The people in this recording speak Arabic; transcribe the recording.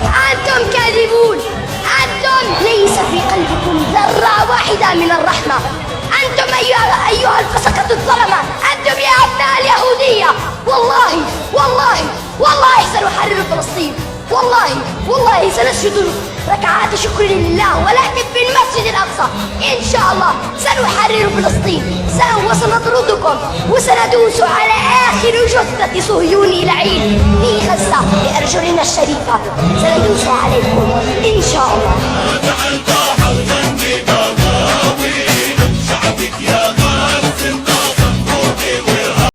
أنتم كاذبون. أنتم ليس في قلبكم ذرة واحدة من الرحمة. أنتم أيها الفسقة الظلمة، أنتم يا أبناء اليهودية. والله والله والله سنحرر فلسطين. والله سنسجد ركعات شكر لله، ولكن في المسجد الأقصى إن شاء الله سنحرر فلسطين. وسنطردكم وسندوس على آخر جثة صهيوني لعين في غزة بأرجلنا الشريفة. سندوس عليكم